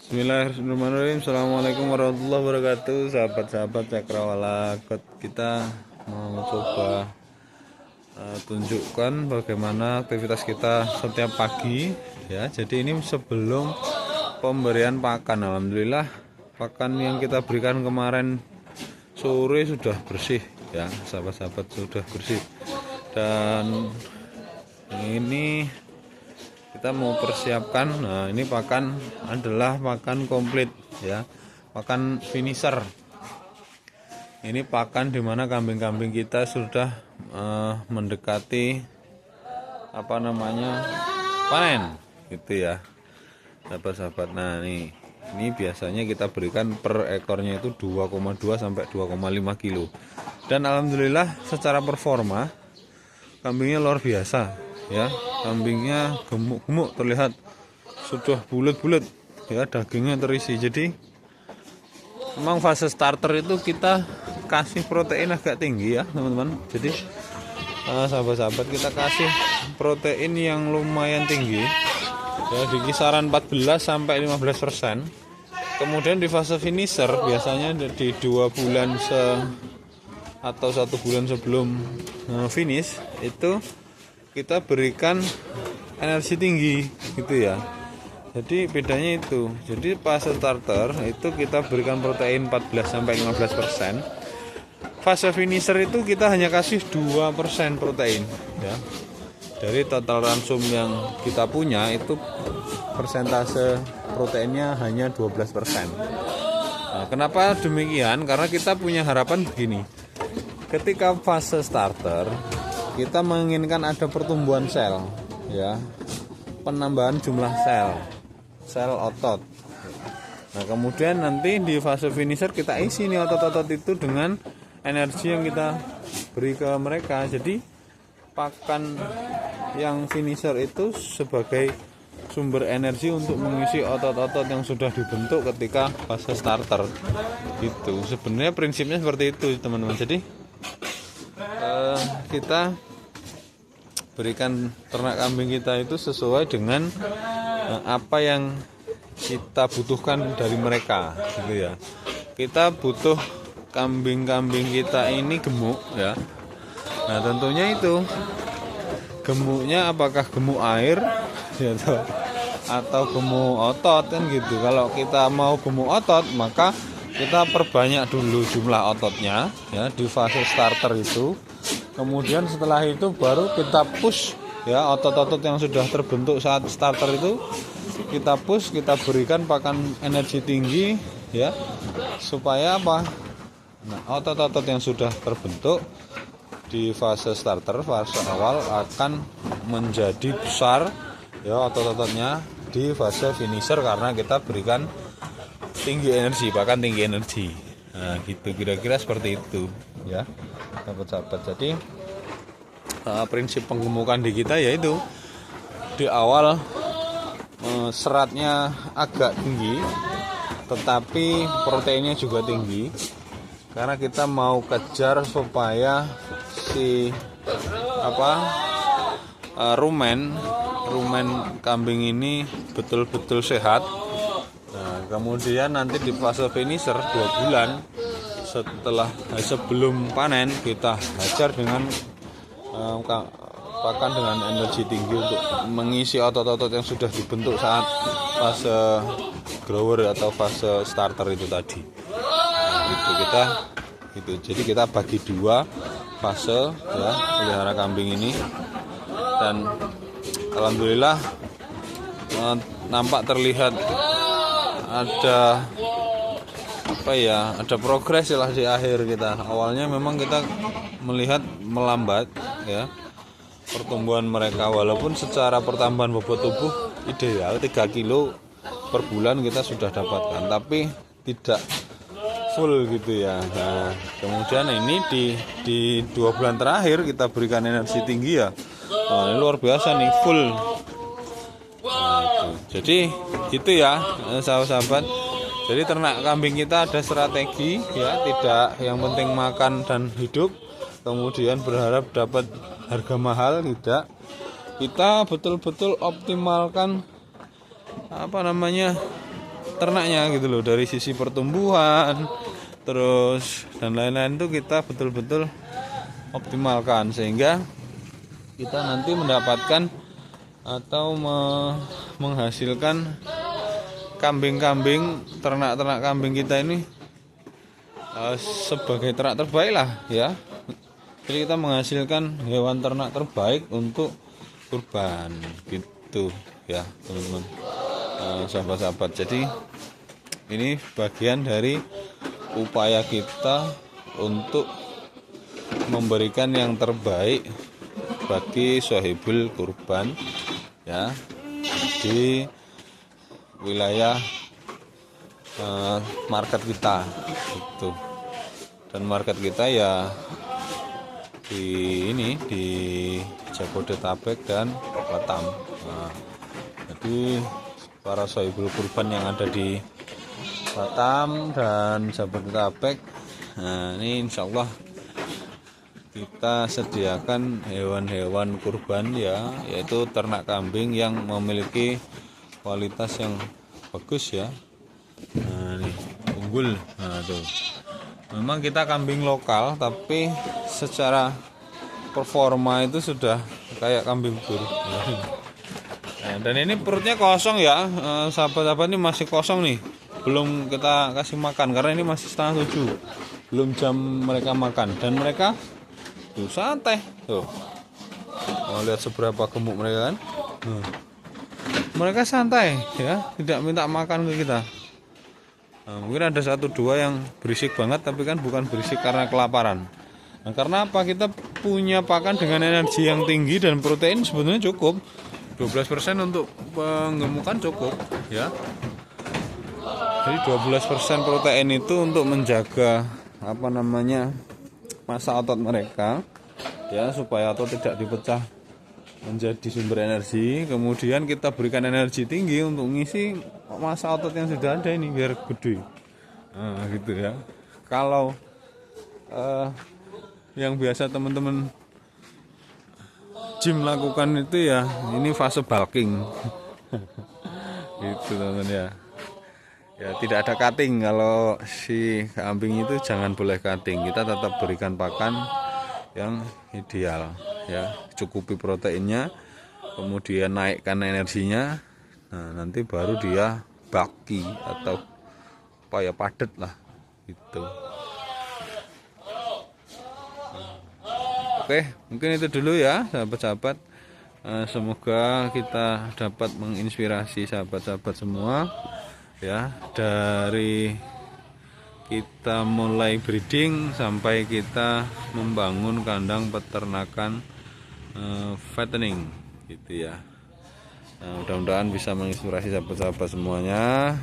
Bismillahirrahmanirrahim. Assalamualaikum warahmatullahi wabarakatuh. Sahabat-sahabat Cakrawala, kita mau coba tunjukkan bagaimana aktivitas kita setiap pagi ya. Jadi ini sebelum pemberian pakan. Alhamdulillah pakan yang kita berikan kemarin sore sudah bersih ya, sahabat-sahabat, sudah bersih. Dan ini kita mau persiapkan. Nah, ini pakan adalah pakan komplit ya, pakan finisher. Ini pakan dimana kambing-kambing kita sudah mendekati panen gitu ya, sahabat-sahabat. Nah, ini biasanya kita berikan per ekornya itu 2,2 sampai 2,5 kilo. Dan alhamdulillah secara performa kambingnya luar biasa ya. Kambingnya gemuk-gemuk, terlihat sudah bulat-bulat ya, dagingnya terisi. Jadi memang fase starter itu kita kasih protein agak tinggi ya teman-teman. Jadi sahabat-sahabat, kita kasih protein yang lumayan tinggi ya, di kisaran 14 sampai 15%. Kemudian di fase finisher biasanya di 2 bulan atau 1 bulan sebelum finish itu kita berikan energi tinggi gitu ya. Jadi bedanya itu. Jadi fase starter itu kita berikan protein 14 sampai 15%. Fase finisher itu kita hanya kasih 2% protein ya. Dari total ransum yang kita punya itu persentase proteinnya hanya 12%. Nah, kenapa demikian? Karena kita punya harapan begini. Ketika fase starter kita menginginkan ada pertumbuhan sel ya, penambahan jumlah sel otot. Nah, kemudian nanti di fase finisher kita isi nih otot-otot itu dengan energi yang kita beri ke mereka. Jadi pakan yang finisher itu sebagai sumber energi untuk mengisi otot-otot yang sudah dibentuk ketika fase starter gitu. Sebenarnya prinsipnya seperti itu teman-teman. Jadi kita berikan ternak kambing kita itu sesuai dengan apa yang kita butuhkan dari mereka gitu ya. Kita butuh kambing-kambing kita ini gemuk ya. Nah, tentunya itu gemuknya apakah gemuk air ya, atau gemuk otot kan gitu. Kalau kita mau gemuk otot, maka kita perbanyak dulu jumlah ototnya ya di fase starter itu. Kemudian setelah itu baru kita push ya, otot-otot yang sudah terbentuk saat starter itu kita push, kita berikan pakan energi tinggi ya, supaya apa? Nah, otot-otot yang sudah terbentuk di fase starter, fase awal akan menjadi besar ya otot-ototnya di fase finisher, karena kita berikan tinggi energi, pakan tinggi energi. Nah, gitu kira-kira seperti itu ya, sahabat-sahabat. Jadi prinsip penggemukan di kita yaitu di awal seratnya agak tinggi, tetapi proteinnya juga tinggi, karena kita mau kejar supaya si rumen kambing ini betul-betul sehat. Nah, kemudian nanti di fase finisher 2 bulan sebelum panen kita hajar dengan pakan dengan energi tinggi untuk mengisi otot-otot yang sudah dibentuk saat fase grower atau fase starter itu tadi. Nah, gitu. Jadi kita bagi 2 fase ya pelihara kambing ini, dan alhamdulillah nampak terlihat ada progres lah di akhir kita. Awalnya memang kita melihat melambat ya pertumbuhan mereka, walaupun secara pertambahan bobot tubuh ideal 3 kilo per bulan kita sudah dapatkan, tapi tidak full gitu ya. Nah, kemudian ini di 2 bulan terakhir kita berikan energi tinggi ya. Nah, ini luar biasa nih, full. Nah, jadi gitu ya sahabat-sahabat. Jadi ternak kambing kita ada strategi ya, tidak yang penting makan dan hidup kemudian berharap dapat harga mahal, tidak. Kita betul-betul optimalkan ternaknya gitu loh, dari sisi pertumbuhan terus dan lain-lain tuh kita betul-betul optimalkan sehingga kita nanti mendapatkan atau menghasilkan kambing-kambing, ternak-ternak kambing kita ini sebagai ternak terbaik lah ya. Jadi kita menghasilkan hewan ternak terbaik untuk kurban gitu ya teman-teman, sahabat-sahabat. Jadi ini bagian dari upaya kita untuk memberikan yang terbaik bagi sohibul kurban ya di wilayah market kita itu. Dan market kita ya di Jabodetabek dan Batam. Nah, jadi para sohibul kurban yang ada di Batam dan Jabodetabek, nah ini insya Allah kita sediakan hewan-hewan kurban ya, yaitu ternak kambing yang memiliki kualitas yang bagus ya. Nah ini unggul. Nah tuh, memang kita kambing lokal tapi secara performa itu sudah kayak kambing bur. Nah, dan ini perutnya kosong ya, sahabat-sahabat, ini masih kosong nih, belum kita kasih makan karena ini masih setengah 7, belum jam mereka makan. Dan mereka tuh santai tuh, mau lihat seberapa gemuk mereka kan. Mereka santai ya, tidak minta makan ke kita. Nah, mungkin ada 1-2 yang berisik banget, tapi kan bukan berisik karena kelaparan. Nah, karena apa? Kita punya pakan dengan energi yang tinggi dan protein sebetulnya cukup 12% untuk penggemukan cukup ya. Jadi 12% protein itu untuk menjaga massa otot mereka ya, supaya otot tidak dipecah menjadi sumber energi. Kemudian kita berikan energi tinggi untuk ngisi massa otot yang sudah ada ini biar gede. Nah gitu ya. Kalau yang biasa teman-teman gym lakukan itu ya, ini fase bulking. Gitu teman-teman ya. Ya tidak ada cutting, kalau si kambing itu jangan boleh cutting. Kita tetap berikan pakan yang ideal ya, cukupi proteinnya, kemudian naikkan energinya. Nah nanti baru dia bulky atau padat lah gitu. Oke, mungkin itu dulu ya sahabat-sahabat. Semoga kita dapat menginspirasi sahabat-sahabat semua ya, dari kita mulai breeding sampai kita membangun kandang peternakan fattening gitu ya. Nah, mudah-mudahan bisa menginspirasi sahabat-sahabat semuanya,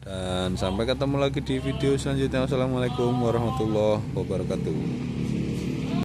dan sampai ketemu lagi di video selanjutnya. Wassalamualaikum warahmatullahi wabarakatuh.